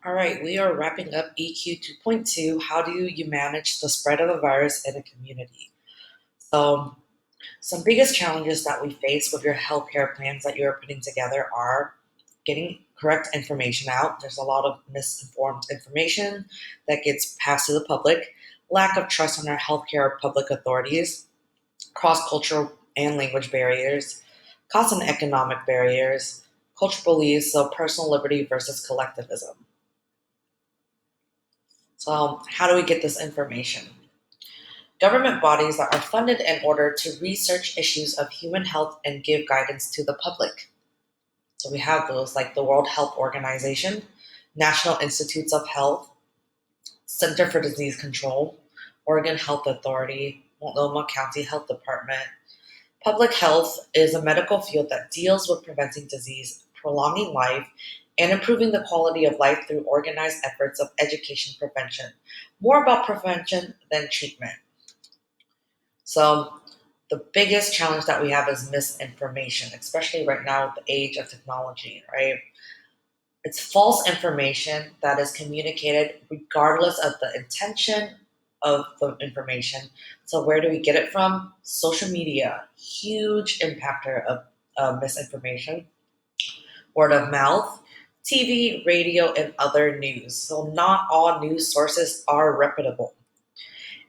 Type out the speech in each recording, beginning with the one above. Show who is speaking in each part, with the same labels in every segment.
Speaker 1: All right, we are wrapping up EQ 2.2. How do you manage the spread of a virus in a community? So, some biggest challenges that we face with your healthcare plans that you're putting together are getting correct information out. There's a lot of misinformed information that gets passed to the public, lack of trust in our healthcare public authorities, cross cultural and language barriers, cost and economic barriers, cultural beliefs, so personal liberty versus collectivism. So, how do we get this information? Government bodies that are funded in order to research issues of human health and give guidance to the public. So, we have those like the World Health Organization, National Institutes of Health, Center for Disease Control, Oregon Health Authority, Multnomah County Health Department. Public health is a medical field that deals with preventing disease, prolonging life, and improving the quality of life through organized efforts of education prevention. More about prevention than treatment. So, the biggest challenge that we have is misinformation, especially right now with the age of technology, right? It's false information that is communicated regardless of the intention of the information. So, where do we get it from? Social media, huge impactor of misinformation, word of mouth, TV, radio, and other news. So, not all news sources are reputable.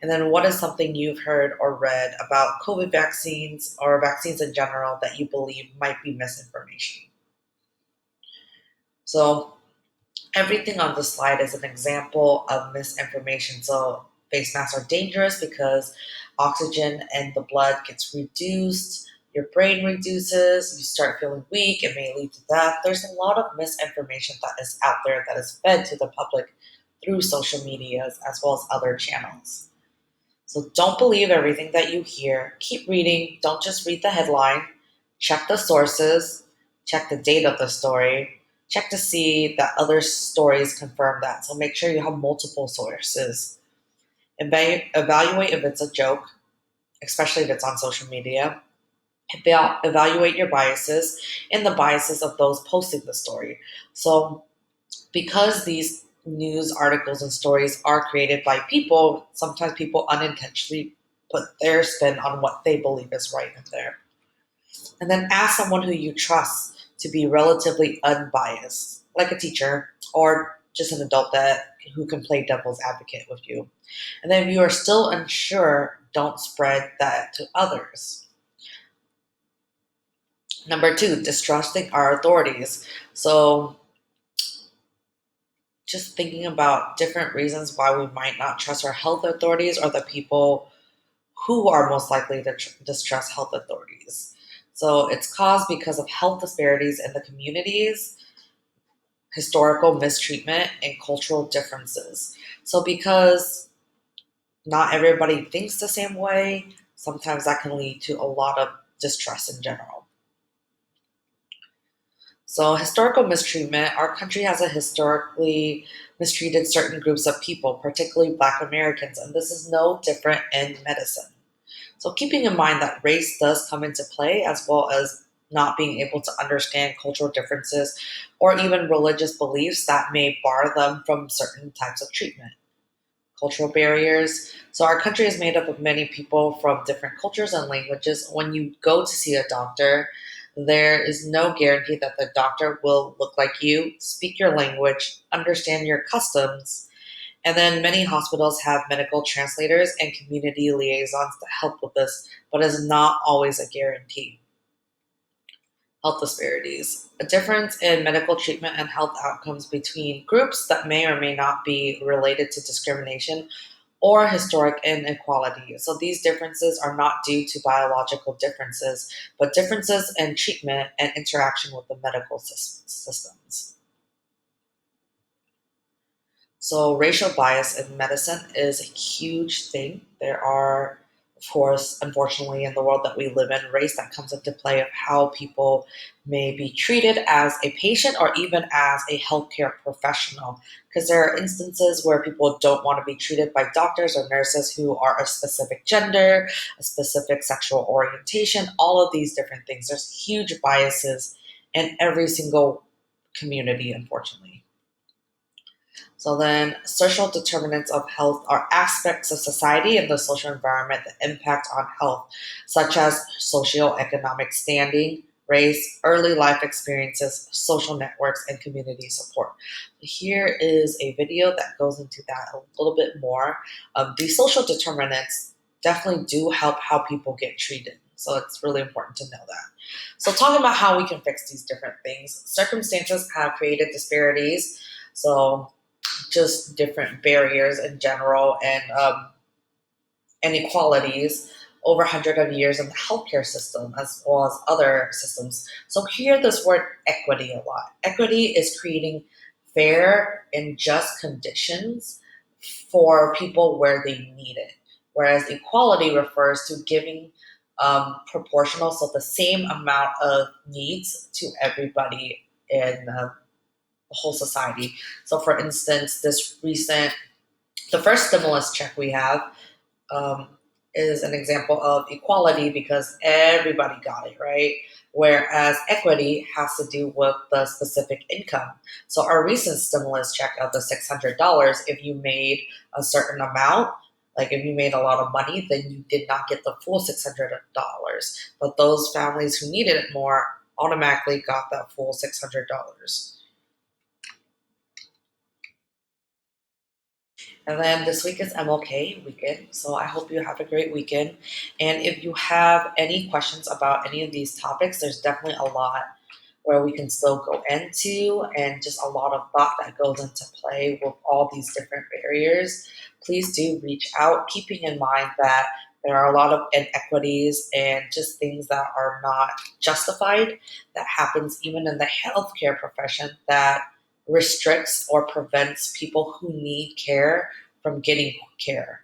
Speaker 1: And then, what is something you've heard or read about COVID vaccines or vaccines in general that you believe might be misinformation? So, everything on the slide is an example of misinformation. So, face masks are dangerous because oxygen in the blood gets reduced, your brain reduces, you start feeling weak, it may lead to death. There's a lot of misinformation that is out there that is fed to the public through social medias as well as other channels. So don't believe everything that you hear. Keep reading. Don't just read the headline. Check the sources. Check the date of the story. Check to see that other stories confirm that. So make sure you have multiple sources. Evaluate if it's a joke, especially if it's on social media. Evaluate your biases and the biases of those posting the story. So because these news articles and stories are created by people, sometimes people unintentionally put their spin on what they believe is right in there. And then ask someone who you trust to be relatively unbiased, like a teacher or just an adult that who can play devil's advocate with you. And then if you are still unsure, don't spread that to others. Number two, distrusting our authorities. So just thinking about different reasons why we might not trust our health authorities or the people who are most likely to distrust health authorities. So it's caused because of health disparities in the communities, historical mistreatment, and cultural differences. So because not everybody thinks the same way, sometimes that can lead to a lot of distrust in general. So, historical mistreatment, our country has a historically mistreated certain groups of people, particularly Black Americans, and this is no different in medicine. So, keeping in mind that race does come into play, as well as not being able to understand cultural differences or even religious beliefs that may bar them from certain types of treatment. Cultural barriers. So, our country is made up of many people from different cultures and languages. When you go to see a doctor, there is no guarantee that the doctor will look like you, speak your language, understand your customs. And then many hospitals have medical translators and community liaisons to help with this, but is not always a guarantee. Health disparities. A difference in medical treatment and health outcomes between groups that may or may not be related to discrimination or historic inequality. So these differences are not due to biological differences, but differences in treatment and interaction with the medical systems. So racial bias in medicine is a huge thing. There are, of course, unfortunately, in the world that we live in, race that comes into play of how people may be treated as a patient or even as a healthcare professional. Because there are instances where people don't want to be treated by doctors or nurses who are a specific gender, a specific sexual orientation, all of these different things. There's huge biases in every single community, unfortunately. So then, social determinants of health are aspects of society and the social environment that impact on health, such as socioeconomic standing, race, early life experiences, social networks, and community support. Here is a video that goes into that a little bit more. These social determinants definitely do help how people get treated. So it's really important to know that. So, talking about how we can fix these different things, circumstances have created disparities. So, just different barriers in general and inequalities over hundreds of years in the healthcare system as well as other systems. So hear this word equity a lot. Equity is creating fair and just conditions for people where they need it, whereas equality refers to giving proportional, so the same amount of needs to everybody in the whole society. So, for instance, the first stimulus check we have um, is an example of equality because everybody got it, right? Whereas equity has to do with the specific income. So, our recent stimulus check of the $600, if you made a certain amount, like if you made a lot of money, then you did not get the full $600. But those families who needed it more automatically got that full $600. And then this week is MLK weekend, so I hope you have a great weekend. And if you have any questions about any of these topics, there's definitely a lot where we can still go into and just a lot of thought that goes into play with all these different barriers. Please do reach out, keeping in mind that there are a lot of inequities and just things that are not justified that happens even in the healthcare profession that restricts or prevents people who need care from getting care.